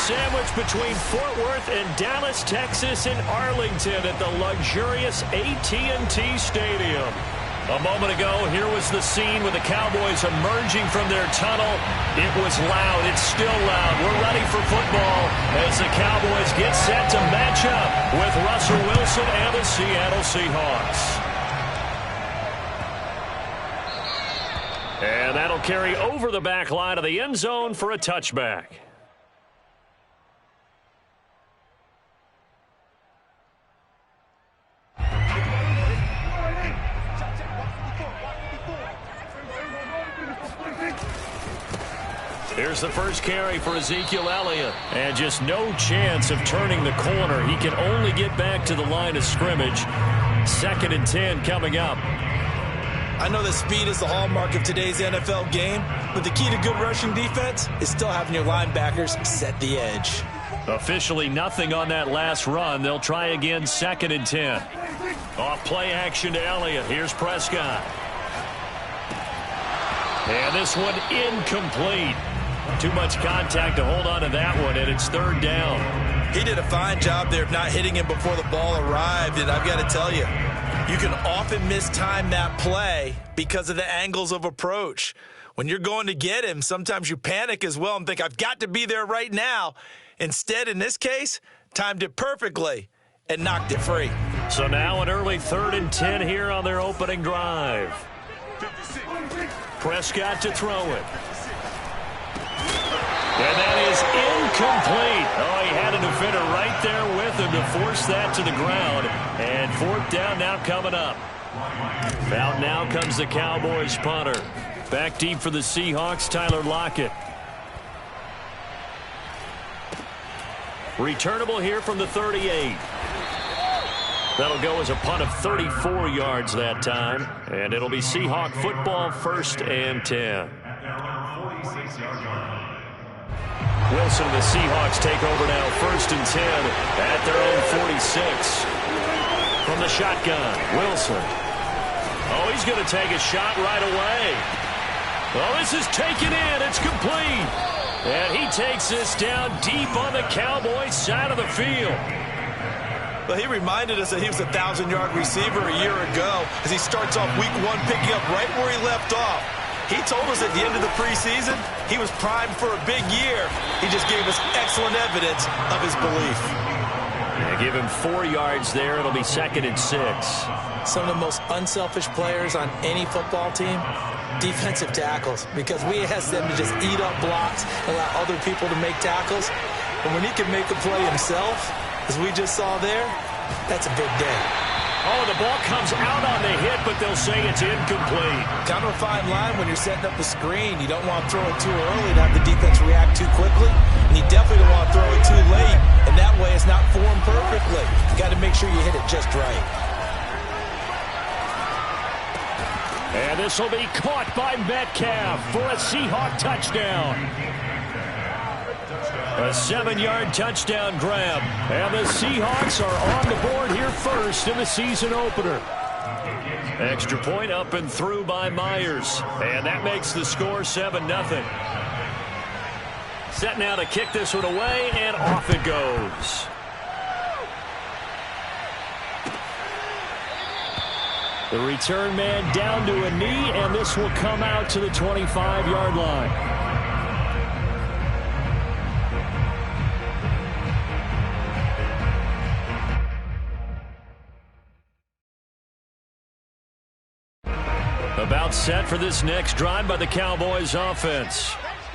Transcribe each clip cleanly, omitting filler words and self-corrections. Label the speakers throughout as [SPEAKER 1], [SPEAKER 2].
[SPEAKER 1] sandwich between Fort Worth and Dallas, Texas, and Arlington at the luxurious AT&T Stadium. A moment ago, here was the scene with the Cowboys emerging from their tunnel. It was loud. It's still loud. We're ready for football as the Cowboys get set to match up with Russell Wilson and the Seattle Seahawks. And that'll carry over the back line of the end zone for a touchback. Here's the first carry for Ezekiel Elliott. And just no chance of turning the corner. He can only get back to the line of scrimmage. 2nd and 10 coming up.
[SPEAKER 2] I know that speed is the hallmark of today's NFL game, but the key to good rushing defense is still having your linebackers set the edge.
[SPEAKER 1] Officially nothing on that last run. They'll try again 2nd and 10. Off play action to Elliott. Here's Prescott. And this one incomplete. Too much contact to hold on to that one, and it's 3rd down.
[SPEAKER 2] He did a fine job there of not hitting him before the ball arrived, and I've got to tell you, you can often mistime that play because of the angles of approach. When you're going to get him, sometimes you panic as well and think, I've got to be there right now. Instead, in this case, timed it perfectly and knocked it free.
[SPEAKER 1] So now an early 3rd and 10 here on their opening drive. Prescott to throw it. And that is incomplete. Oh, he had a defender right there with him to force that to the ground. And 4th down now coming up. Out now comes the Cowboys punter. Back deep for the Seahawks, Tyler Lockett. Returnable here from the 38. That'll go as a punt of 34 yards that time. And it'll be Seahawk football, 1st and 10. Wilson and the Seahawks take over now, 1st and 10 at their own 46. From the shotgun, Wilson. Oh, he's going to take a shot right away. Oh, this is taken in. It's complete. And he takes this down deep on the Cowboys side of the field.
[SPEAKER 2] Well, he reminded us that he was a 1,000-yard receiver a year ago as he starts off week 1 picking up right where he left off. He told us at the end of the preseason he was primed for a big year. He just gave us excellent evidence of his belief.
[SPEAKER 1] Yeah, give him 4 yards there. It'll be 2nd and 6.
[SPEAKER 2] Some of the most unselfish players on any football team, defensive tackles, because we ask them to just eat up blocks and allow other people to make tackles. But when he can make a play himself, as we just saw there, that's a big day.
[SPEAKER 1] Oh, the ball comes out on the hit, but they'll say it's incomplete.
[SPEAKER 2] Kind of a fine line when you're setting up a screen. You don't want to throw it too early to have the defense react too quickly, and you definitely don't want to throw it too late, and that way it's not formed perfectly. You got to make sure you hit it just right.
[SPEAKER 1] And this will be caught by Metcalf for a Seahawk touchdown. A 7-yard touchdown grab. And the Seahawks are on the board here first in the season opener. Extra point up and through by Myers. And that makes the score 7-0. Set now to kick this one away, and off it goes. The return man down to a knee, and this will come out to the 25-yard line. About set for this next drive by the Cowboys offense.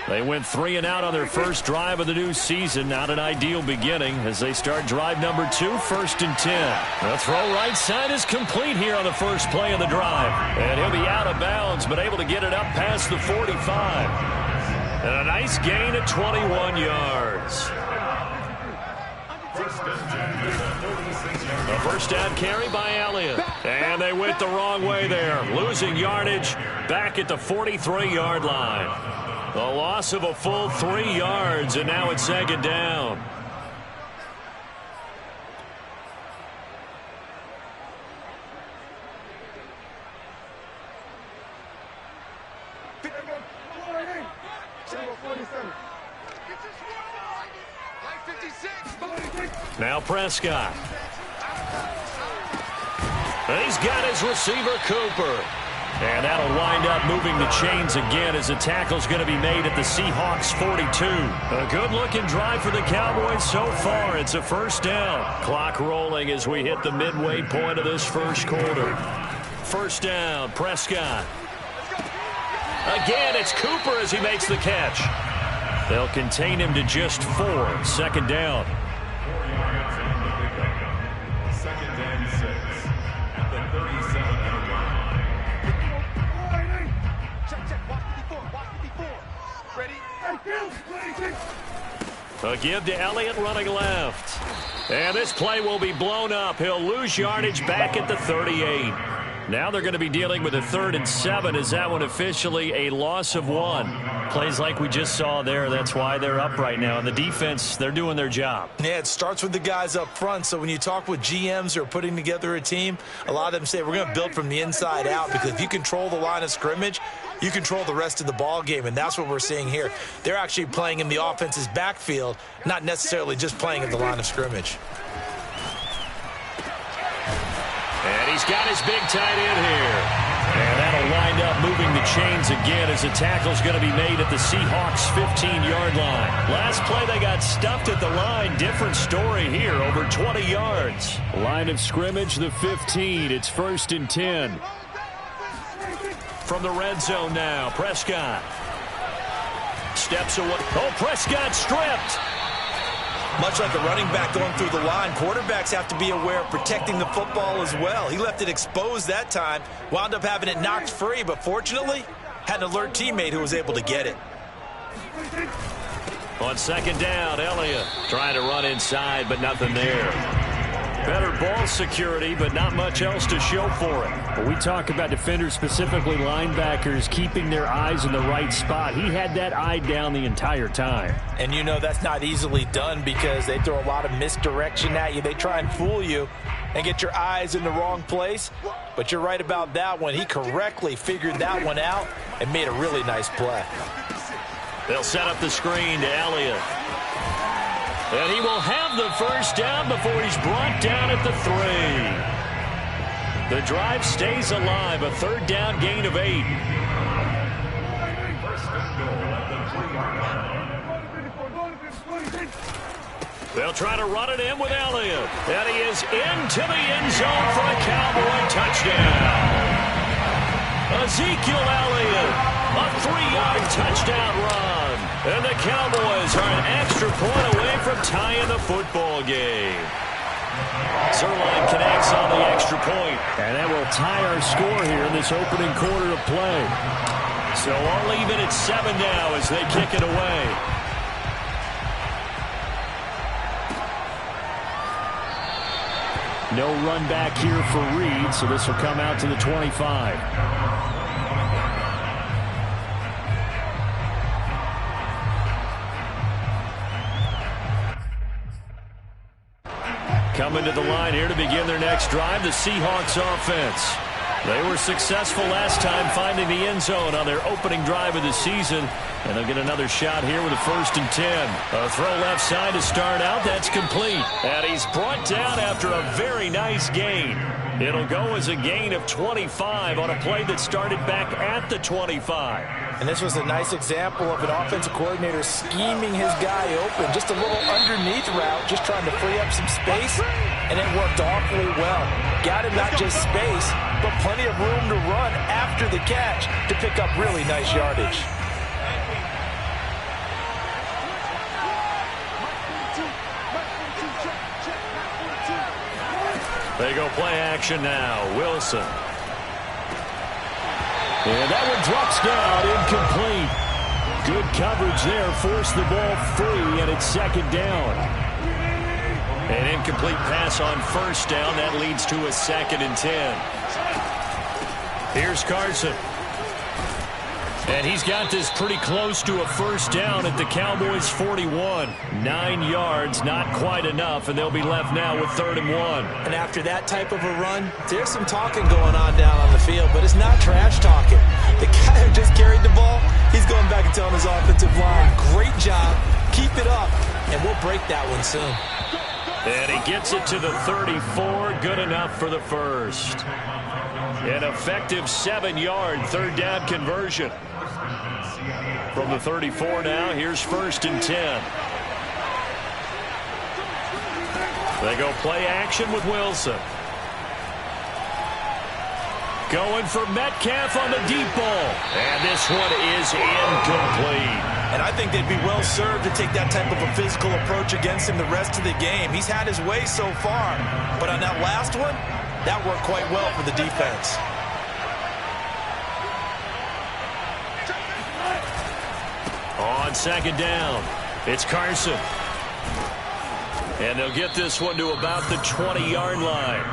[SPEAKER 1] They went 3 and out on their first drive of the new season. Not an ideal beginning as they start drive number 2, 1st and 10. The throw right side is complete here on the first play of the drive. And he'll be out of bounds, but able to get it up past the 45. And a nice gain of 21 yards. A first down carry by Elliott. And they went the wrong way there. Losing yardage back at the 43-yard line. A loss of a full 3 yards, and now it's 2nd down. Now Prescott. He's got his receiver, Cooper. And that'll wind up moving the chains again as the tackle's going to be made at the Seahawks 42. A good-looking drive for the Cowboys so far. It's a first down. Clock rolling as we hit the midway point of this first quarter. First down, Prescott. Again, it's Cooper as he makes the catch. They'll contain him to just 4. Second down. A give to Elliott running left. And this play will be blown up. He'll lose yardage back at the 38. Now they're going to be dealing with a 3rd and 7. Is that one officially a loss of 1? Plays like we just saw there. That's why they're up right now. And the defense, they're doing their job.
[SPEAKER 2] Yeah, it starts with the guys up front. So when you talk with GMs who are putting together a team, a lot of them say we're going to build from the inside out, because if you control the line of scrimmage, you control the rest of the ball game, and that's what we're seeing here. They're actually playing in the offense's backfield, not necessarily just playing at the line of scrimmage.
[SPEAKER 1] And he's got his big tight end here. And that'll wind up moving the chains again as the tackle's going to be made at the Seahawks 15-yard line. Last play they got stuffed at the line. Different story here, over 20 yards. Line of scrimmage, the 15. It's 1st and 10. From the red zone now, Prescott. Steps away. Oh, Prescott stripped.
[SPEAKER 2] Much like a running back going through the line, quarterbacks have to be aware of protecting the football as well. He left it exposed that time, wound up having it knocked free, but fortunately, had an alert teammate who was able to get it.
[SPEAKER 1] On second down, Elliott trying to run inside, but nothing there. Better ball security, but not much else to show for it. But we talk about defenders, specifically linebackers, keeping their eyes in the right spot. He had that eye down the entire time.
[SPEAKER 2] And you know that's not easily done because they throw a lot of misdirection at you. They try and fool you and get your eyes in the wrong place. But you're right about that one. He correctly figured that one out and made a really nice play.
[SPEAKER 1] They'll set up the screen to Elliott. And he will have the first down before he's brought down at the 3. The drive stays alive, a 3rd down gain of 8. They'll try to run it in with Elliott. And he is into the end zone for a Cowboy touchdown. Ezekiel Elliott, a 3-yard touchdown run. And the Cowboys are an extra point away from tying the football game. Zerline connects on the extra point. And that will tie our score here in this opening quarter of play. So all even at 7 now as they kick it away. No run back here for Reed, so this will come out to the 25. Coming to the line here to begin their next drive, the Seahawks offense. They were successful last time finding the end zone on their opening drive of the season. And they'll get another shot here with a 1st and 10. A throw left side to start out. That's complete. And he's brought down after a very nice gain. It'll go as a gain of 25 on a play that started back at the 25.
[SPEAKER 2] And this was a nice example of an offensive coordinator scheming his guy open. Just a little underneath route, just trying to free up some space, and it worked awfully well. Got him not just space, but plenty of room to run after the catch to pick up really nice yardage.
[SPEAKER 1] They go play action now. Wilson. And that one drops down, incomplete. Good coverage there, forced the ball free, and it's 2nd down. An incomplete pass on 1st down. That leads to a 2nd and 10. Here's Carson. And he's got this pretty close to a 1st down at the Cowboys' 41. 9 yards, not quite enough, and they'll be left now with 3rd and 1.
[SPEAKER 2] And after that type of a run, there's some talking going on down on the field, but it's not trash talking. The guy who just carried the ball, he's going back and telling his offensive line, great job Keep it up, and we'll break that one soon.
[SPEAKER 1] And he gets it to the 34. Good enough for the first. An effective 7-yard third down conversion. From the 34 now, here's 1st and 10. They go play action with Wilson. Going for Metcalf on the deep ball. And this one is incomplete.
[SPEAKER 2] And I think they'd be well served to take that type of a physical approach against him the rest of the game. He's had his way so far. But on that last one, that worked quite well for the defense.
[SPEAKER 1] On 2nd down, it's Carson. And they'll get this one to about the 20-yard line.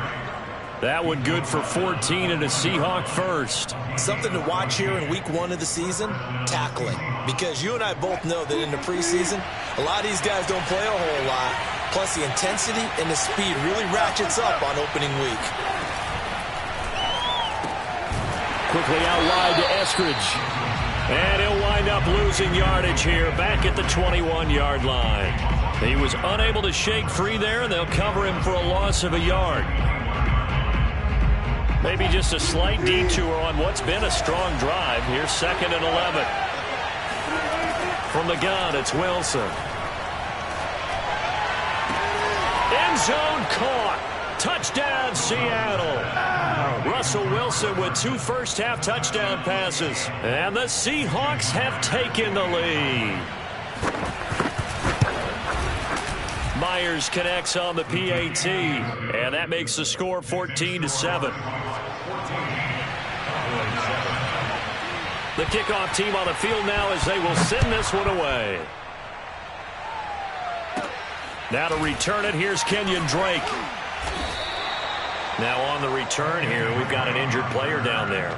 [SPEAKER 1] That one good for 14 and a Seahawk first.
[SPEAKER 2] Something to watch here in week 1 of the season, tackling. Because you and I both know that in the preseason, a lot of these guys don't play a whole lot. Plus the intensity and the speed really ratchets up on opening week.
[SPEAKER 1] Quickly out wide to Eskridge. And he'll wind up losing yardage here back at the 21-yard line. He was unable to shake free there, and they'll cover him for a loss of a yard. Maybe just a slight detour on what's been a strong drive. Here's 2nd and 11. From the gun, it's Wilson. End zone caught. Touchdown, Seattle. Russell Wilson with 2 first-half touchdown passes. And the Seahawks have taken the lead. Myers connects on the PAT, and that makes the score 14-7. The kickoff team on the field now as they will send this one away. Now to return it, here's Kenyon Drake. Now on the return here, we've got an injured player down there.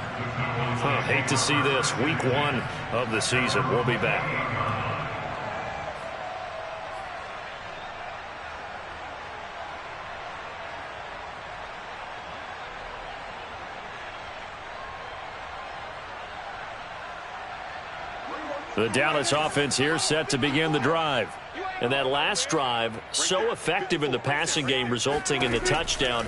[SPEAKER 1] Hate to see this. Week 1 of the season. We'll be back. The Dallas offense here set to begin the drive. And that last drive, so effective in the passing game, resulting in the touchdown.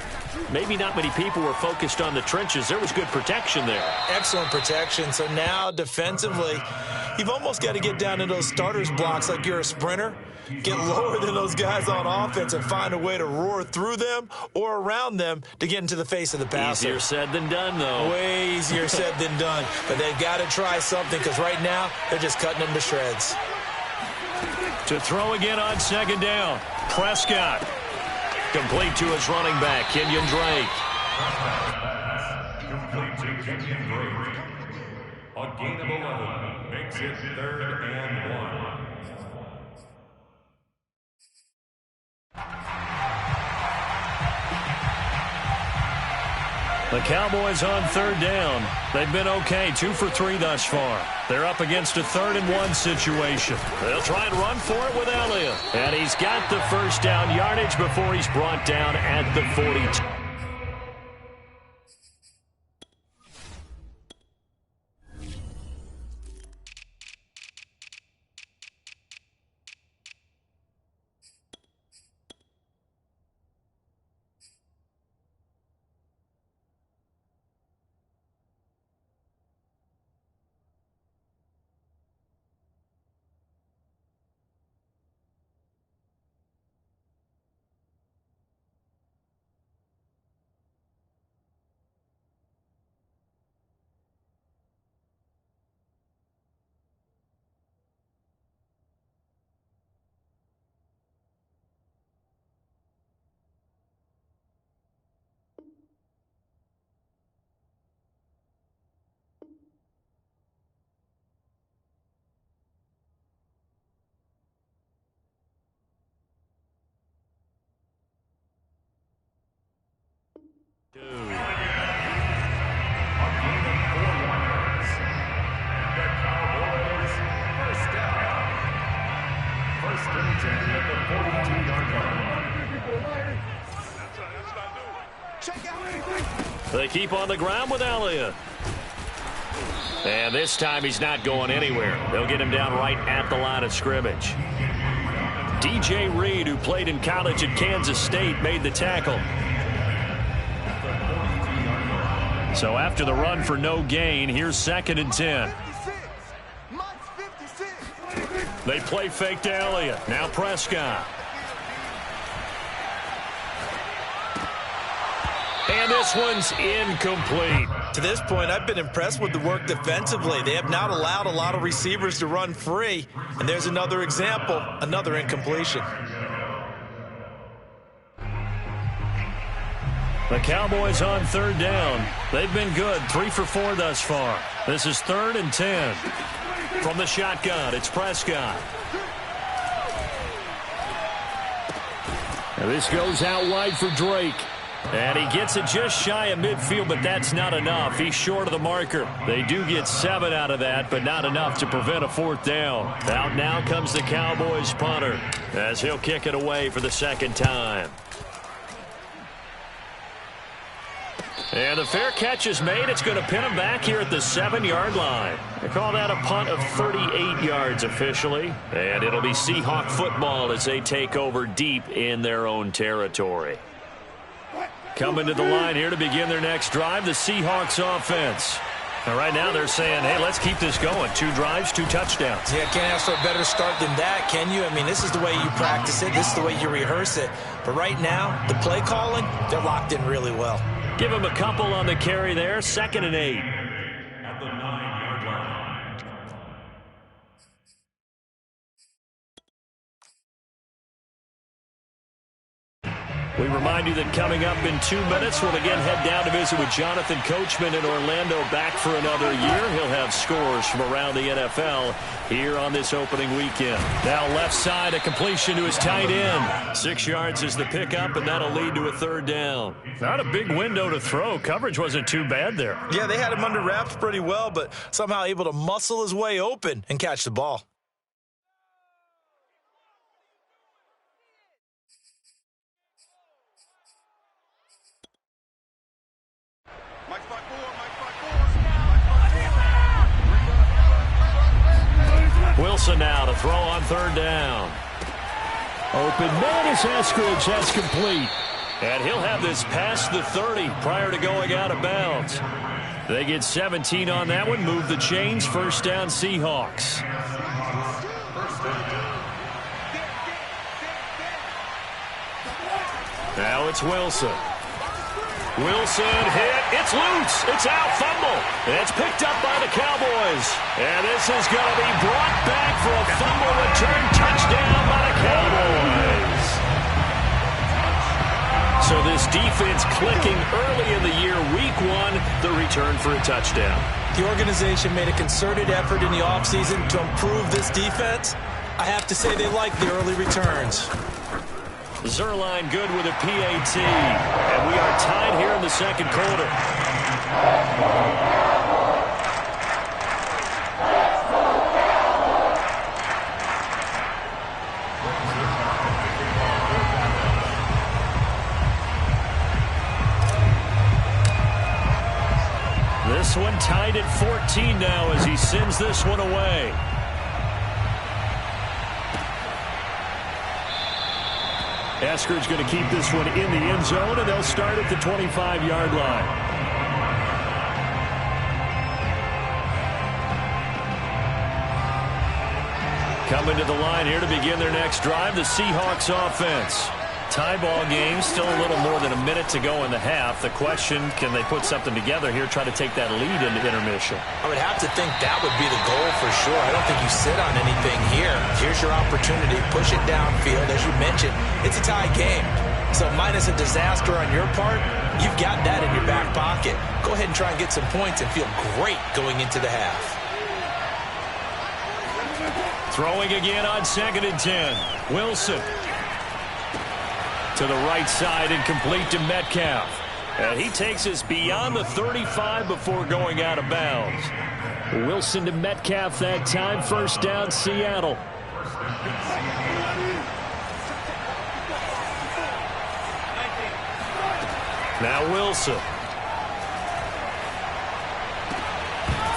[SPEAKER 1] Maybe not many people were focused on the trenches. There was good protection there.
[SPEAKER 2] Excellent protection. So now, defensively, you've almost got to get down to those starters blocks like you're a sprinter. Get lower than those guys on offense and find a way to roar through them or around them to get into the face of the passer.
[SPEAKER 1] Easier said than done, though.
[SPEAKER 2] Way easier said than done. But they've got to try something because right now they're just cutting them to shreds.
[SPEAKER 1] To throw again on 2nd down. Prescott. Complete to his running back, Kenyon Drake.
[SPEAKER 3] Complete to Kenyon Drake. A gain of 11 makes it 3rd and 1.
[SPEAKER 1] The Cowboys on 3rd down. They've been okay, 2 for 3 thus far. They're up against a 3rd and 1 situation. They'll try and run for it with Elliott. And he's got the first down yardage before he's brought down at the 42. They keep on the ground with Elliott. And this time he's not going anywhere. They'll get him down right at the line of scrimmage. DJ Reed, who played in college at Kansas State, made the tackle. So after the run for no gain, here's 2nd and 10. They play fake to Elliott. Now Prescott. And this one's incomplete.
[SPEAKER 2] To this point, I've been impressed with the work defensively. They have not allowed a lot of receivers to run free. And there's another example, another incompletion.
[SPEAKER 1] The Cowboys on 3rd down. They've been good, 3 for 4 thus far. This is 3rd and 10. From the shotgun, it's Prescott. And this goes out wide for Drake. And he gets it just shy of midfield, but that's not enough. He's short of the marker. They do get 7 out of that, but not enough to prevent a 4th down. Out now comes the Cowboys punter, as he'll kick it away for the 2nd time. And the fair catch is made. It's going to pin him back here at the 7-yard line. They call that a punt of 38 yards officially. And it'll be Seahawk football as they take over deep in their own territory. Coming to the line here to begin their next drive, the Seahawks offense. And right now they're saying, hey, let's keep this going. 2 drives, 2 touchdowns.
[SPEAKER 2] Yeah, can't ask for a better start than that, can you? I mean, this is the way you practice it. This is the way you rehearse it. But right now, the play calling, they're locked in really well.
[SPEAKER 1] Give him a couple on the carry there. 2nd and 8.
[SPEAKER 3] At the 9-yard line.
[SPEAKER 1] We remind you that coming up in 2 minutes, we'll again head down to visit with Jonathan Coachman in Orlando, back for another year. He'll have scores from around the NFL here on this opening weekend. Now left side, a completion to his tight end. 6 yards is the pickup, and that'll lead to a 3rd down. Not a big window to throw. Coverage wasn't too bad there.
[SPEAKER 2] Yeah, they had him under wraps pretty well, but somehow able to muscle his way open and catch the ball.
[SPEAKER 1] Wilson now to throw on 3rd down. Open man is Eskridge. That's complete. And he'll have this past the 30 prior to going out of bounds. They get 17 on that one. Move the chains. 1st down Seahawks. Now it's Wilson. Wilson hit. It's loose. It's out. Fumble. It's picked up by the Cowboys. And this is going to be brought back for a fumble return touchdown by the Cowboys. So this defense clicking early in the year. Week 1, the return for a touchdown.
[SPEAKER 2] The organization made a concerted effort in the offseason to improve this defense. I have to say they like the early returns.
[SPEAKER 1] Zerline good with a PAT. And we are tied here in the 2nd quarter. This one tied at 14 now as he sends this one away. Eskridge going to keep this one in the end zone, and they'll start at the 25-yard line. Coming to the line here to begin their next drive, the Seahawks offense. Tie ball game, still a little more than a minute to go in the half. The question, can they put something together here, try to take that lead into intermission?
[SPEAKER 2] I would have to think that would be the goal for sure. I don't think you sit on anything here. Here's your opportunity. Push it downfield. As you mentioned, it's a tie game. So minus a disaster on your part, you've got that in your back pocket. Go ahead and try and get some points and feel great going into the half.
[SPEAKER 1] Throwing again on 2nd and 10. Wilson. To the right side and complete to Metcalf. And he takes us beyond the 35 before going out of bounds. Wilson to Metcalf that time. 1st down, Seattle. Now Wilson.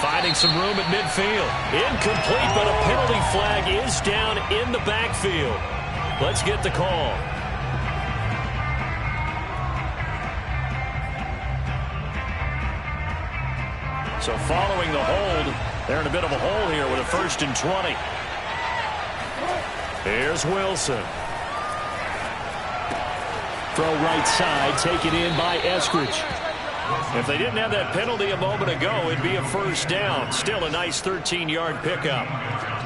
[SPEAKER 1] Finding some room at midfield. Incomplete, but a penalty flag is down in the backfield. Let's get the call. So following the hold, they're in a bit of a hole here with a 1st and 20. Here's Wilson. Throw right side, taken in by Eskridge. If they didn't have that penalty a moment ago, it'd be a 1st down. Still a nice 13-yard pickup.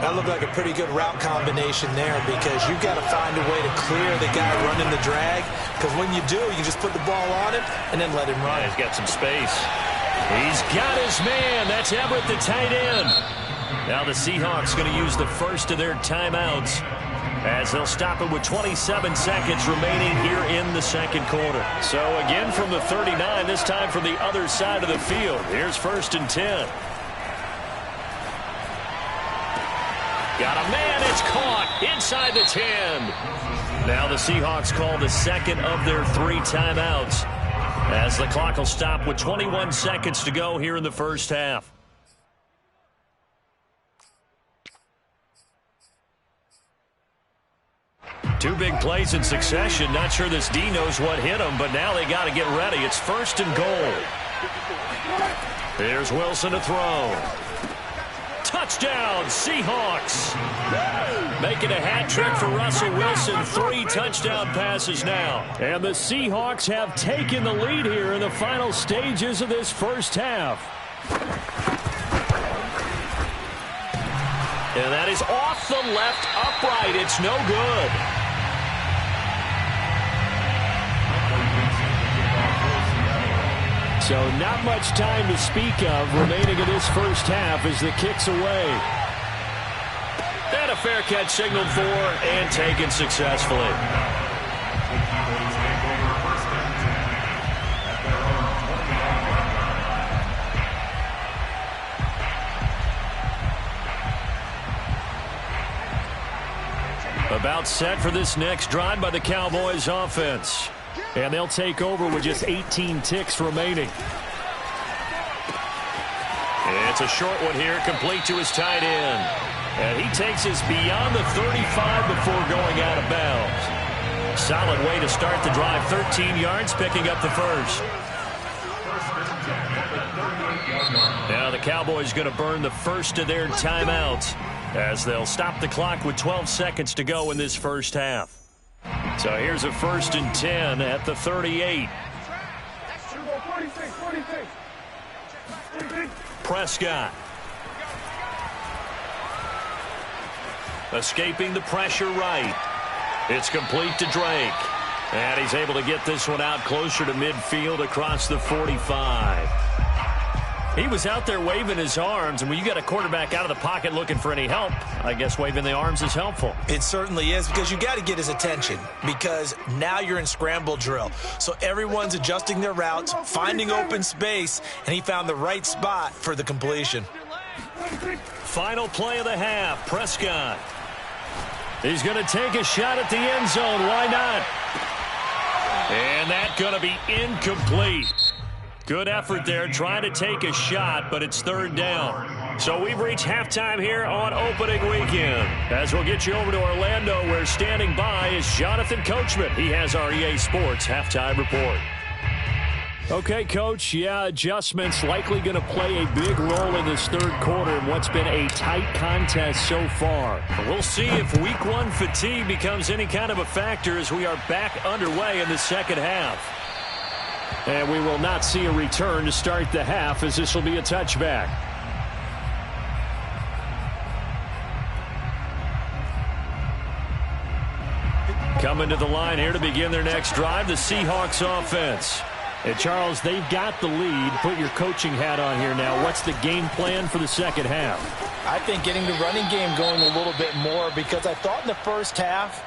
[SPEAKER 2] That looked like a pretty good route combination there because you've got to find a way to clear the guy running the drag. Because when you do, you just put the ball on him and then let him run.
[SPEAKER 1] Yeah, he's got some space. He's got his man. That's Everett, the tight end. Now the Seahawks going to use the first of their timeouts as they'll stop it with 27 seconds remaining here in the second quarter. So again from the 39, this time from the other side of the field. Here's 1st and 10. Got a man, it's caught inside the 10. Now the Seahawks call the second of their 3 timeouts as the clock will stop with 21 seconds to go here in the first half. Two big plays in succession. Not sure this D knows what hit him, but now they got to get ready. It's 1st and goal. Here's Wilson to throw. Touchdown, Seahawks. Making a hat trick for Russell Wilson. 3 touchdown passes now. And the Seahawks have taken the lead here in the final stages of this first half. And that is off the left upright. It's no good. So not much time to speak of remaining in this first half as the kick's away. And a fair catch signaled for and taken successfully. About set for this next drive by the Cowboys offense. And they'll take over with just 18 ticks remaining. It's a short one here, complete to his tight end. And he takes us beyond the 35 before going out of bounds. Solid way to start the drive, 13 yards, picking up the first. Now the Cowboys going to burn the first of their timeouts as they'll stop the clock with 12 seconds to go in this first half. So here's a 1st and 10 at the 38. Prescott. Escaping the pressure right. It's complete to Drake. And he's able to get this one out closer to midfield across the 45. He was out there waving his arms, and when you got a quarterback out of the pocket looking for any help, I guess waving the arms is helpful.
[SPEAKER 2] It certainly is, because you got to get his attention, because now you're in scramble drill. So everyone's adjusting their routes, finding open space, and he found the right spot for the completion.
[SPEAKER 1] Final play of the half, Prescott. He's going to take a shot at the end zone. Why not? And that's going to be incomplete. Good effort there, trying to take a shot, but it's 3rd down. So we've reached halftime here on opening weekend. As we'll get you over to Orlando, where standing by is Jonathan Coachman. He has our EA Sports halftime report. Okay, Coach, adjustments likely going to play a big role in this third quarter in what's been a tight contest so far. We'll see if Week 1 fatigue becomes any kind of a factor as we are back underway in the second half. And we will not see a return to start the half, as this will be a touchback. Coming to the line here to begin their next drive, the Seahawks offense. And Charles, they've got the lead. Put your coaching hat on here now. What's the game plan for the second half?
[SPEAKER 4] I think getting the running game going a little bit more, because I thought in the first half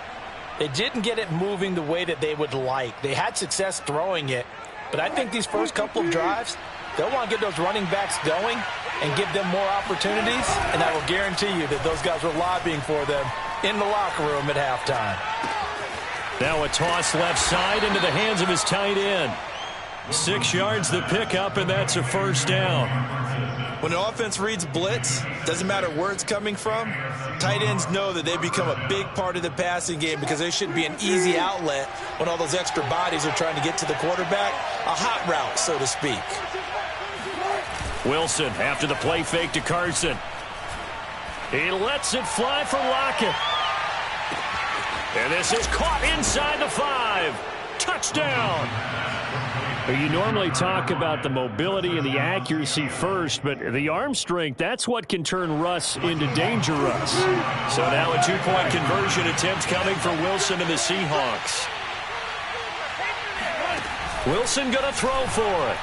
[SPEAKER 4] they didn't get it moving the way that they would like. They had success throwing it. But I think these first couple of drives, they'll want to get those running backs going and give them more opportunities, and I will guarantee you that those guys were lobbying for them in the locker room at halftime.
[SPEAKER 1] Now a toss left side into the hands of his tight end. 6 yards the pickup, and that's a 1st down.
[SPEAKER 2] When an offense reads blitz, doesn't matter where it's coming from, tight ends know that they become a big part of the passing game because they should be an easy outlet when all those extra bodies are trying to get to the quarterback. A hot route, so to speak.
[SPEAKER 1] Wilson after the play fake to Carson. He lets it fly for Lockett. And this is caught inside the 5. Touchdown. You normally talk about the mobility and the accuracy first, but the arm strength, that's what can turn Russ into danger Russ. So now a two-point conversion attempt coming for Wilson and the Seahawks. Wilson going to throw for it.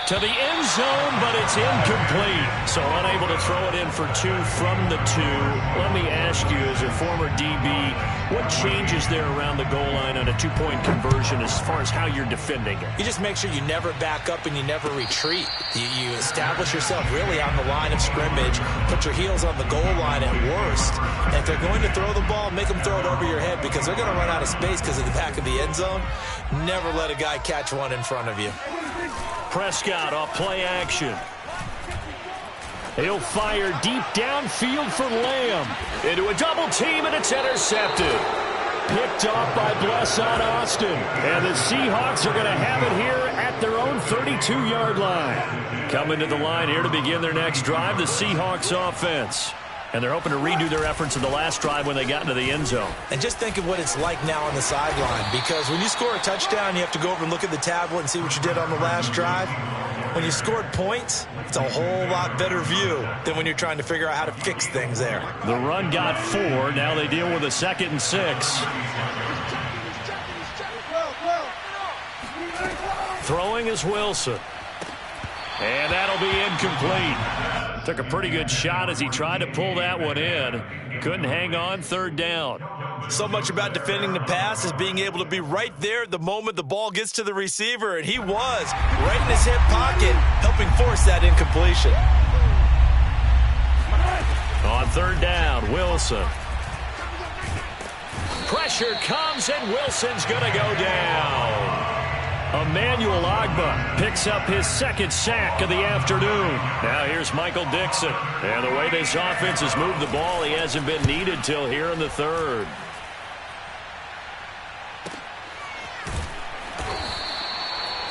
[SPEAKER 1] To the end zone, but it's incomplete. So unable to throw it in for 2 from the 2. Let me ask you, as a former DB, what changes there around the goal line on a two-point conversion as far as how you're defending it?
[SPEAKER 4] You just make sure you never back up and you never retreat. You establish yourself really on the line of scrimmage, put your heels on the goal line at worst. And if they're going to throw the ball, make them throw it over your head because they're going to run out of space because of the back of the end zone. Never let a guy catch one in front of you.
[SPEAKER 1] Prescott off play action. He'll fire deep downfield for Lamb. Into a double team, and it's intercepted. Picked off by Blesson Austin. And the Seahawks are going to have it here at their own 32-yard line. Coming to the line here to begin their next drive, the Seahawks offense. And they're hoping to redo their efforts in the last drive when they got into the end zone.
[SPEAKER 4] And just think of what it's like now on the sideline, because when you score a touchdown, you have to go over and look at the tablet and see what you did on the last drive. When you scored points, it's a whole lot better view than when you're trying to figure out how to fix things there.
[SPEAKER 1] The run got 4. Now they deal with a 2nd and 6. Throwing is Wilson. And that'll be incomplete. Took a pretty good shot as he tried to pull that one in. Couldn't hang on, 3rd down.
[SPEAKER 2] So much about defending the pass is being able to be right there the moment the ball gets to the receiver, and he was right in his hip pocket, helping force that incompletion.
[SPEAKER 1] On 3rd down, Wilson. Pressure comes, and Wilson's going to go down. Emmanuel Ogbah picks up his 2nd sack of the afternoon. Now here's Michael Dixon. And the way this offense has moved the ball, he hasn't been needed till here in the 3rd.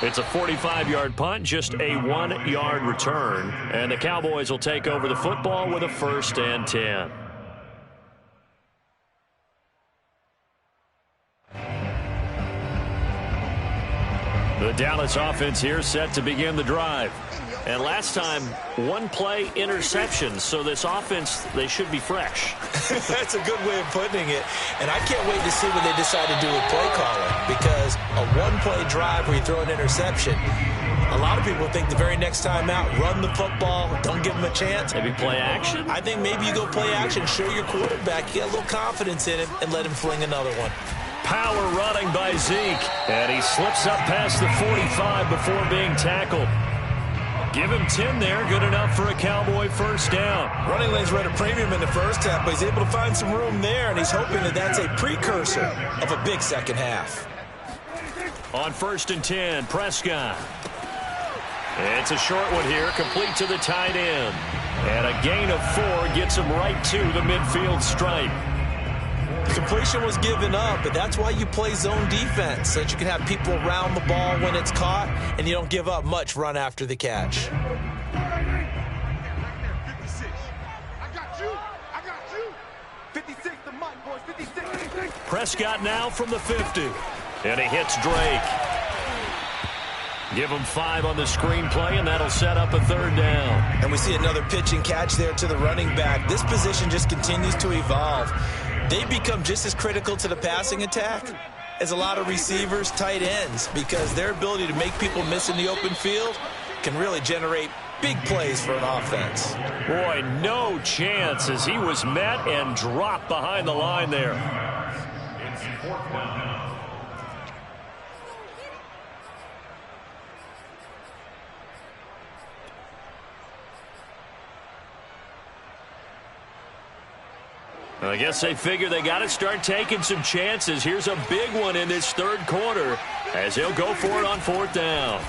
[SPEAKER 1] It's a 45-yard punt, just a 1-yard return. And the Cowboys will take over the football with a 1st and 10. The Dallas offense here set to begin the drive. And last time, 1-play interception. So this offense, they should be fresh.
[SPEAKER 4] That's a good way of putting it. And I can't wait to see what they decide to do with play calling. Because a 1-play drive where you throw an interception, a lot of people think the very next time out, run the football, don't give them a chance.
[SPEAKER 1] Maybe play action?
[SPEAKER 4] I think maybe you go play action, show your quarterback, get a little confidence in him, and let him fling another one.
[SPEAKER 1] Power running by Zeke. And he slips up past the 45 before being tackled. Give him 10 there. Good enough for a Cowboy 1st down.
[SPEAKER 2] Running lanes were at a premium in the first half, but he's able to find some room there, and he's hoping that that's a precursor of a big second half.
[SPEAKER 1] On 1st and 10, Prescott. It's a short one here, complete to the tight end. And a gain of 4 gets him right to the midfield stripe.
[SPEAKER 2] Completion was given up, but that's why you play zone defense, so that you can have people around the ball when it's caught, and you don't give up much run after the catch.
[SPEAKER 5] 56. I got you. 56, the mic, boys, 56.
[SPEAKER 1] Prescott now from the 50. And he hits Drake. Give him 5 on the screenplay, and that'll set up a 3rd down.
[SPEAKER 2] And we see another pitch and catch there to the running back. This position just continues to evolve. They become just as critical to the passing attack as a lot of receivers, tight ends, because their ability to make people miss in the open field can really generate big plays for an offense.
[SPEAKER 1] Boy, no chance as he was met and dropped behind the line there.
[SPEAKER 3] It's 4th down.
[SPEAKER 1] I guess they figure they got to start taking some chances. Here's a big one in this 3rd quarter as he'll go for it on 4th down.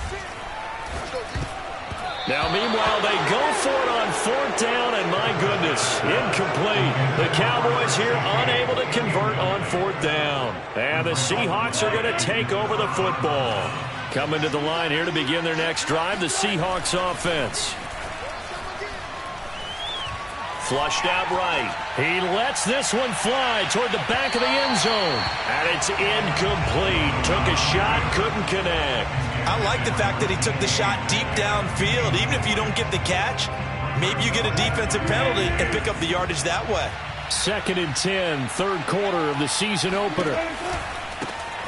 [SPEAKER 1] Now, meanwhile, they go for it on 4th down, and my goodness, incomplete. The Cowboys here unable to convert on 4th down. And the Seahawks are going to take over the football. Coming to the line here to begin their next drive, the Seahawks offense. Flushed out right. He lets this one fly toward the back of the end zone. And it's incomplete. Took a shot, couldn't connect.
[SPEAKER 2] I like the fact that he took the shot deep downfield. Even if you don't get the catch, maybe you get a defensive penalty and pick up the yardage that way.
[SPEAKER 1] 2nd and 10, 3rd quarter of the season opener.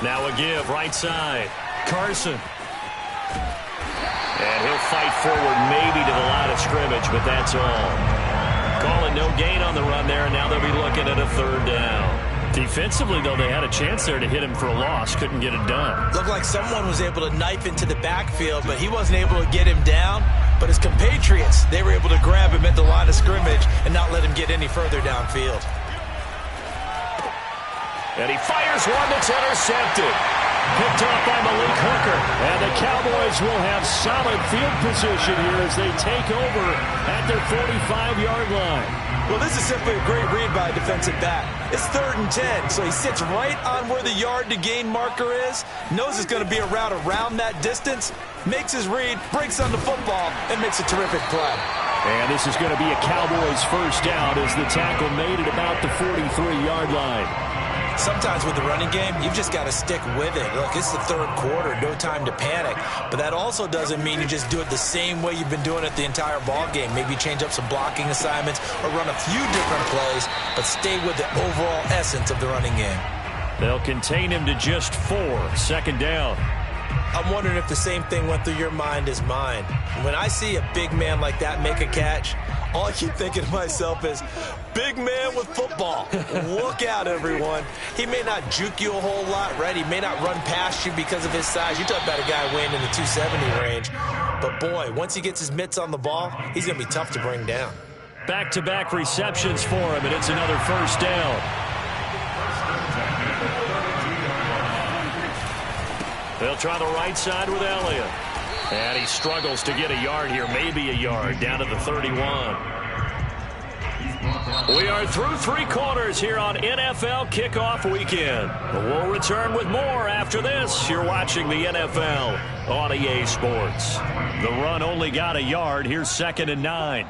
[SPEAKER 1] Now a give, right side. Carson. And he'll fight forward maybe to the line of scrimmage, but that's all. Calling no gain on the run there, and now they'll be looking at a 3rd down. Defensively, though, they had a chance there to hit him for a loss. Couldn't get it done.
[SPEAKER 2] Looked like someone was able to knife into the backfield, but he wasn't able to get him down. But his compatriots, they were able to grab him at the line of scrimmage and not let him get any further downfield.
[SPEAKER 1] And he fires one that's intercepted. Picked off by Malik Hooker. And the Cowboys will have solid field position here as they take over at their 45-yard line.
[SPEAKER 2] Well, this is simply a great read by a defensive back. It's 3rd and 10, so he sits right on where the yard-to-gain marker is, knows it's going to be a route around that distance, makes his read, breaks on the football, and makes a terrific play.
[SPEAKER 1] And this is going to be a Cowboys 1st down as the tackle made it about the 43-yard line.
[SPEAKER 2] Sometimes with the running game, you've just got to stick with it. Look, it's the 3rd quarter, no time to panic. But that also doesn't mean you just do it the same way you've been doing it the entire ball game. Maybe change up some blocking assignments or run a few different plays, but stay with the overall essence of the running game.
[SPEAKER 1] They'll contain him to just 4, 2nd down.
[SPEAKER 2] I'm wondering if the same thing went through your mind as mine. When I see a big man like that make a catch, all I keep thinking to myself is, big man with football. Look out, everyone. He may not juke you a whole lot, right? He may not run past you because of his size. You talk about a guy weighing in the 270 range. But, boy, once he gets his mitts on the ball, he's going to be tough to bring down.
[SPEAKER 1] Back-to-back receptions for him, and it's another 1st down. They'll try the right side with Elliott. And he struggles to get a yard here, maybe a yard, down to the 31. We are through 3 quarters here on NFL Kickoff Weekend. We'll return with more after this. You're watching the NFL on EA Sports. The run only got a yard. Here's 2nd and 9.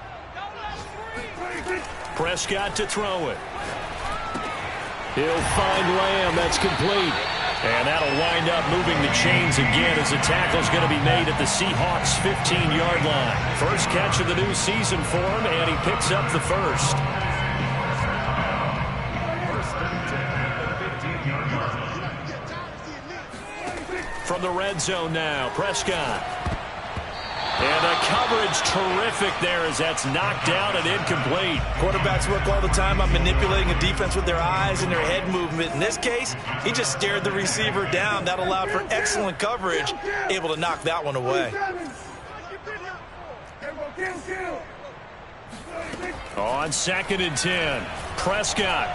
[SPEAKER 1] Prescott to throw it. He'll find Lamb. That's complete. And that'll wind up moving the chains again as the tackle's going to be made at the Seahawks' 15-yard line. First catch of the new season for him, and he picks up the 1st. From the red zone now, Prescott. And the coverage terrific there as that's knocked down and incomplete.
[SPEAKER 2] Quarterbacks work all the time on manipulating a defense with their eyes and their head movement. In this case, he just stared the receiver down. That allowed for excellent coverage, able to knock that one away.
[SPEAKER 1] On 2nd and 10, Prescott.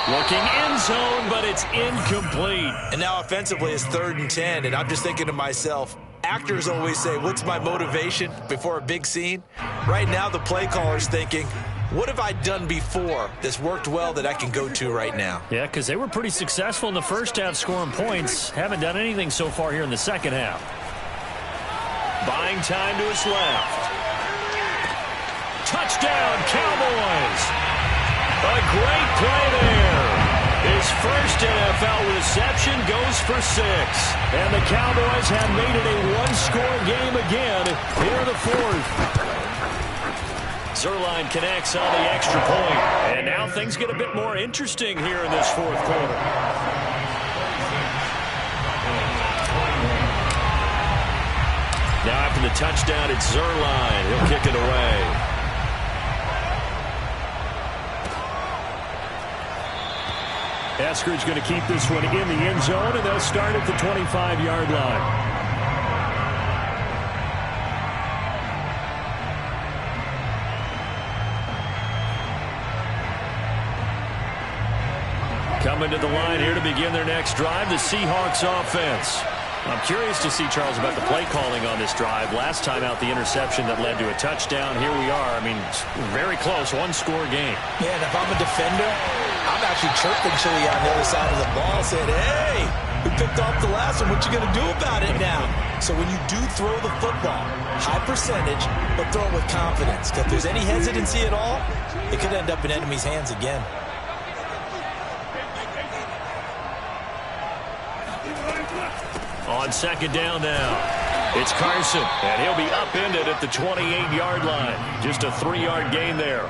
[SPEAKER 1] Looking end zone, but it's incomplete.
[SPEAKER 2] And now offensively, it's 3rd and 10, and I'm just thinking to myself, actors always say, what's my motivation before a big scene? Right now, the play caller's thinking, what have I done before that's worked well that I can go to right now?
[SPEAKER 1] Yeah, because they were pretty successful in the first half scoring points. Haven't done anything so far here in the second half. Buying time to his left. Touchdown, Cowboys! A great play there. His first NFL reception goes for 6. And the Cowboys have made it a one-score game again here in the 4th. Zuerlein connects on the extra point. And now things get a bit more interesting here in this 4th quarter. Now after the touchdown, it's Zuerlein. He'll kick it away. Eskridge going to keep this one in the end zone, and they'll start at the 25-yard line. Coming to the line here to begin their next drive, the Seahawks offense. I'm curious to see, Charles, about the play calling on this drive. Last time out, the interception that led to a touchdown. Here we are. I mean, very close, one-score game.
[SPEAKER 4] Yeah, and if I'm a defender, I'm actually chirping Chili on the other side of the ball, saying, hey, we picked off the last one. What you going to do about it now? So when you do throw the football, high percentage, but throw it with confidence. If there's any hesitancy at all, it could end up in enemy's hands again.
[SPEAKER 1] On second down now, it's Carson, and he'll be upended at the 28-yard line. Just a 3-yard gain there.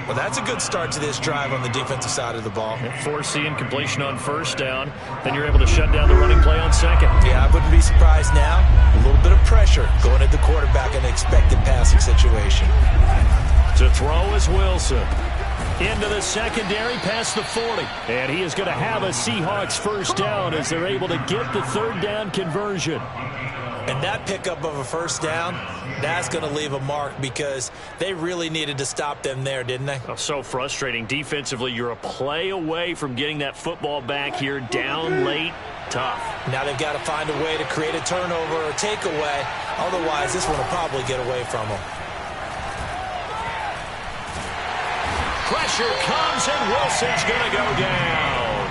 [SPEAKER 2] Well, that's a good start to this drive on the defensive side of the ball.
[SPEAKER 1] Forcing completion on first down. Then you're able to shut down the running play on second.
[SPEAKER 2] Yeah, I wouldn't be surprised now. A little bit of pressure going at the quarterback in an expected passing situation.
[SPEAKER 1] To throw is Wilson. Into the secondary, past the 40. And he is going to have a Seahawks first down as they're able to get the third down conversion.
[SPEAKER 2] And that pickup of a first down, that's going to leave a mark because they really needed to stop them there, didn't they?
[SPEAKER 1] Oh, so frustrating. Defensively, you're a play away from getting that football back here, down late, tough.
[SPEAKER 2] Now they've got to find a way to create a turnover or takeaway. Otherwise, this one will probably get away from them.
[SPEAKER 1] Pressure comes, and Wilson's going to go down.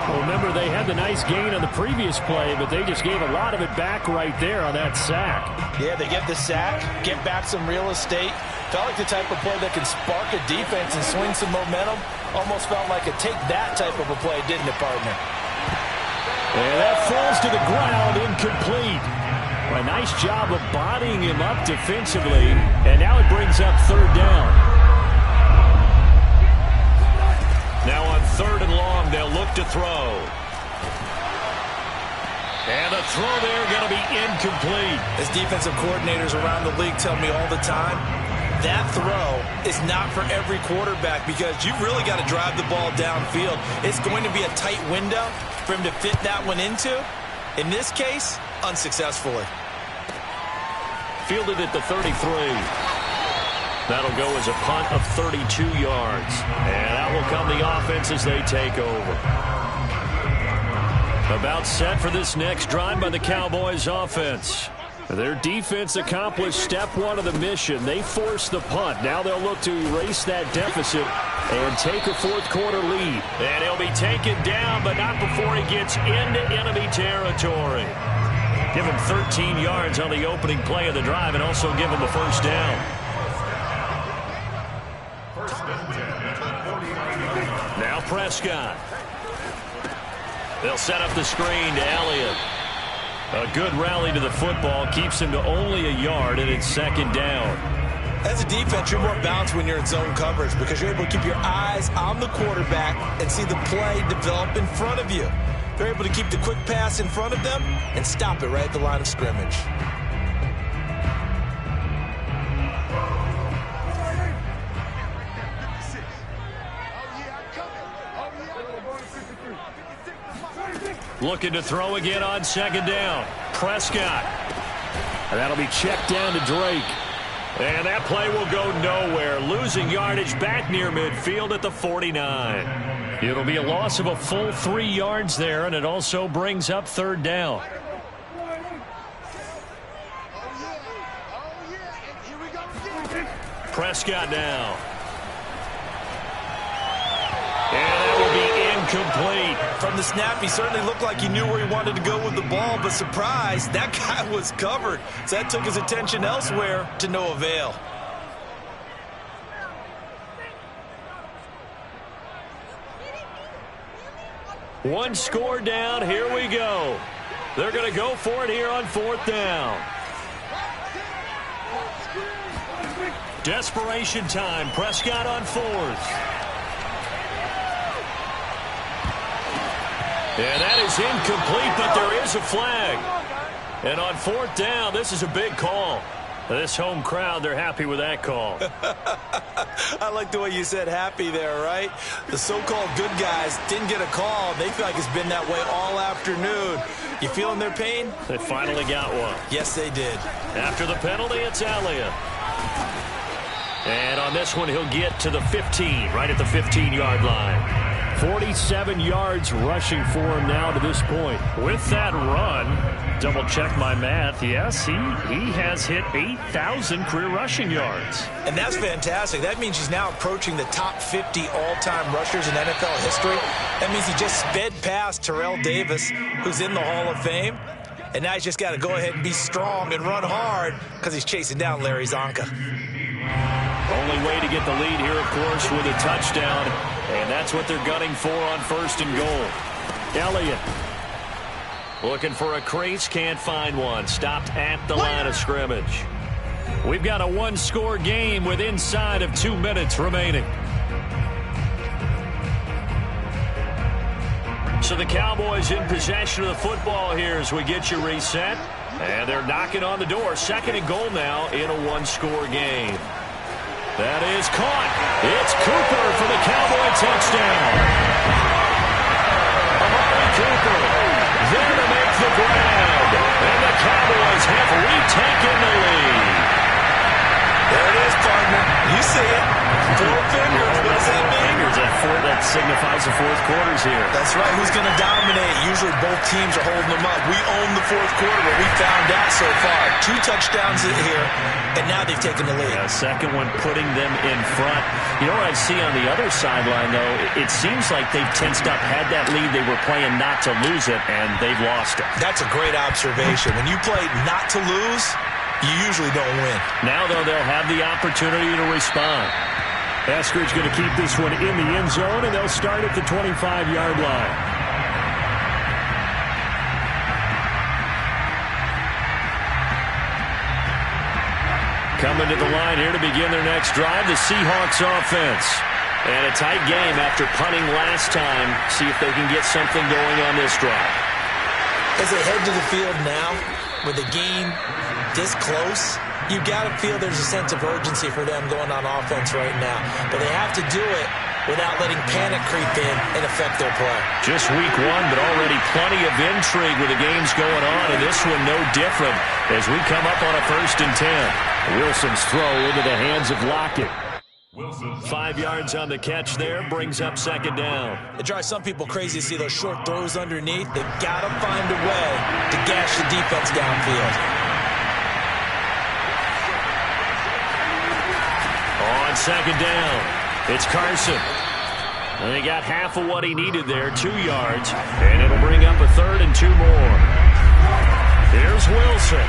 [SPEAKER 1] Well, remember, they had the nice gain on the previous play, but they just gave a lot of it back right there on that sack.
[SPEAKER 4] Yeah, they get the sack, get back some real estate. Felt like the type of play that can spark a defense and swing some momentum. Almost felt like a take-that type of a play, didn't it, partner?
[SPEAKER 1] And that falls to the ground, incomplete. A nice job of bodying him up defensively, and now it brings up third down. Now on third and long, they'll look to throw. And the throw there going to be incomplete.
[SPEAKER 2] As defensive coordinators around the league tell me all the time, that throw is not for every quarterback because you've really got to drive the ball downfield. It's going to be a tight window for him to fit that one into. In this case, unsuccessfully.
[SPEAKER 1] Fielded at the 33. That'll go as a punt of 32 yards. And out will come the offense as they take over. About set for this next drive by the Cowboys offense. Their defense accomplished step one of the mission. They forced the punt. Now they'll look to erase that deficit and take a fourth quarter lead. And he'll be taken down, but not before he gets into enemy territory. Give him 13 yards on the opening play of the drive and also give him a first down. Now Prescott. They'll set up the screen to Elliott. A good rally to the football keeps him to only a yard, and it's second down.
[SPEAKER 2] As a defense, you're more balanced when you're in zone coverage because you're able to keep your eyes on the quarterback and see the play develop in front of you. They're able to keep the quick pass in front of them and stop it right at the line of scrimmage.
[SPEAKER 1] Looking to throw again on second down. Prescott. And that'll be checked down to Drake. And that play will go nowhere. Losing yardage back near midfield at the 49. It'll be a loss of a full 3 yards there, and it also brings up third down. Prescott now. And that will be incomplete.
[SPEAKER 2] From the snap, he certainly looked like he knew where he wanted to go with the ball, but surprise, that guy was covered. So that took his attention elsewhere to no avail.
[SPEAKER 1] One score down, here we go. They're going to go for it here on fourth down. Desperation time, Prescott on fourth. And that is incomplete, but there is a flag. And on fourth down, this is a big call. This home crowd, they're happy with that call.
[SPEAKER 2] I like the way you said happy there, right? The so-called good guys didn't get a call. They feel like it's been that way all afternoon. You feeling their pain?
[SPEAKER 1] They finally got one.
[SPEAKER 2] Yes, they did.
[SPEAKER 1] After the penalty, it's Elliott. And on this one, he'll get to the 15, right at the 15-yard line. 47 yards rushing for him now to this point. With that run, double check my math. Yes, he has hit 8,000 career rushing yards.
[SPEAKER 2] And that's fantastic. That means he's now approaching the top 50 all-time rushers in NFL history. That means he just sped past Terrell Davis, who's in the Hall of Fame. And now he's just got to go ahead and be strong and run hard because he's chasing down Larry Zonka.
[SPEAKER 1] Only way to get the lead here, of course, with a touchdown. And that's what they're gunning for on 1st and goal. Elliott looking for a crease, can't find one. Stopped at the line of scrimmage. We've got a one-score game with inside of 2 minutes remaining. So the Cowboys in possession of the football here as we get you reset. And they're knocking on the door. 2nd and goal now in a one-score game. That is caught. It's Cooper for the Cowboy touchdown. Amari Cooper there to make the grab. And the Cowboys have retaken the lead.
[SPEAKER 2] There it is, partner. You see it. 4 fingers. What does that mean?
[SPEAKER 1] That signifies the 4th quarter's here.
[SPEAKER 2] That's right. Who's going to dominate? Usually both teams are holding them up. We own the 4th quarter, but we found out so far. 2 touchdowns here, and now they've taken the lead.
[SPEAKER 1] Yeah, second one putting them in front. You know what I see on the other sideline, though? It seems like they've tensed up, had that lead. They were playing not to lose it, and they've lost it.
[SPEAKER 2] That's a great observation. When you play not to lose, you usually don't win.
[SPEAKER 1] Now, though, they'll have the opportunity to respond. Eskridge going to keep this one in the end zone, and they'll start at the 25-yard line. Coming to the line here to begin their next drive, the Seahawks offense. And a tight game after punting last time. See if they can get something going on this drive.
[SPEAKER 2] As they head to the field now, with the game this close, you got to feel there's a sense of urgency for them going on offense right now. But they have to do it without letting panic creep in and affect their play.
[SPEAKER 1] Just week 1, but already plenty of intrigue with the games going on, and this one no different as we come up on a 1st and 10. Wilson's throw into the hands of Lockett. 5 yards on the catch there, brings up 2nd down.
[SPEAKER 2] It drives some people crazy to see those short throws underneath. They've got to find a way to gash the defense downfield.
[SPEAKER 1] On 2nd down, it's Carson. And he got half of what he needed there, 2 yards, and it'll bring up a 3rd and 2 more. Here's Wilson.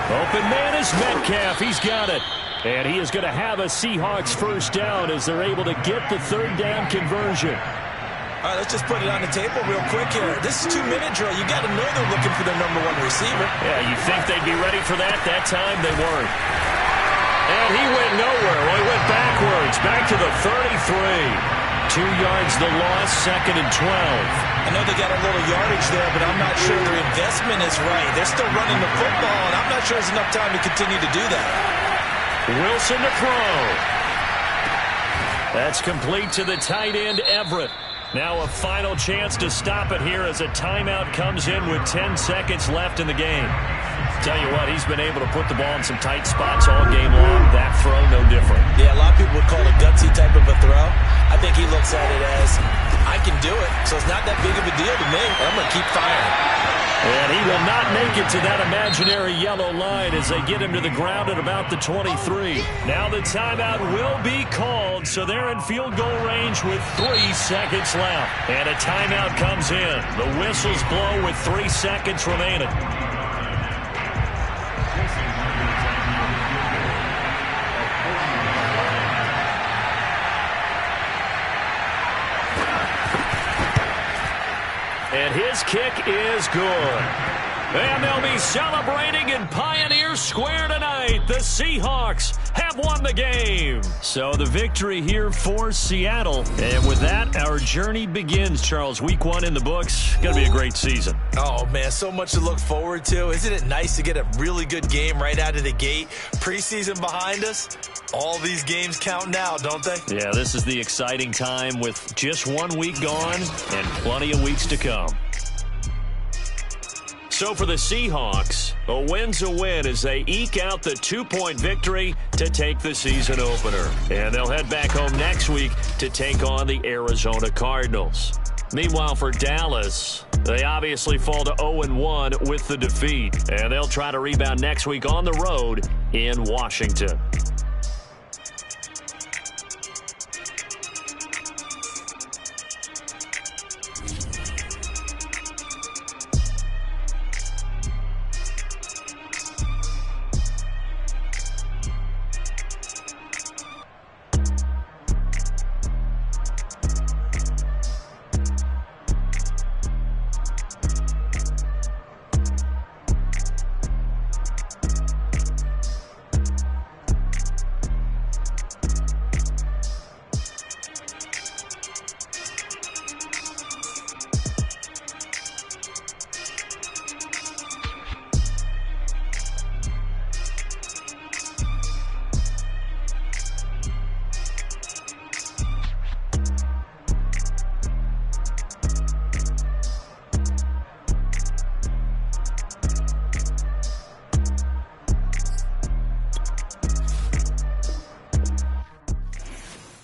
[SPEAKER 1] Open man is Metcalf. He's got it. And he is going to have a Seahawks 1st down as they're able to get the 3rd down conversion.
[SPEAKER 2] All right, let's just put it on the table real quick here. This is 2-minute drill. You got to know they're looking for their number 1 receiver.
[SPEAKER 1] Yeah, you think they'd be ready for that? That time they weren't. And he went nowhere. Well, he went backwards, back to the 33. 2 yards the loss, 2nd and 12.
[SPEAKER 2] I know they got a little yardage there, but I'm not sure their investment is right. They're still running the football, and I'm not sure there's enough time to continue to do that.
[SPEAKER 1] Wilson to throw. That's complete to the tight end, Everett. Now a final chance to stop it here as a timeout comes in with 10 seconds left in the game. Tell you what, he's been able to put the ball in some tight spots all game long. That throw, no different.
[SPEAKER 2] Yeah, a lot of people would call it a gutsy type of a throw. I think he looks at it as, I can do it, so it's not that big of a deal to me. I'm going to keep firing.
[SPEAKER 1] And he will not make it to that imaginary yellow line as they get him to the ground at about the 23. Now the timeout will be called, so they're in field goal range with 3 seconds left. And a timeout comes in. The whistles blow with 3 seconds remaining. And his kick is good. And they'll be celebrating in Pioneer Square tonight. The Seahawks have won the game. So the victory here for Seattle. And with that, our journey begins, Charles. Week 1 in the books. Going to be a great season.
[SPEAKER 2] Oh, man, so much to look forward to. Isn't it nice to get a really good game right out of the gate? Preseason behind us. All these games count now, don't they?
[SPEAKER 1] Yeah, this is the exciting time with just 1 week gone and plenty of weeks to come. So for the Seahawks, a win's a win as they eke out the 2-point victory to take the season opener. And they'll head back home next week to take on the Arizona Cardinals. Meanwhile, for Dallas, they obviously fall to 0-1 with the defeat. And they'll try to rebound next week on the road in Washington.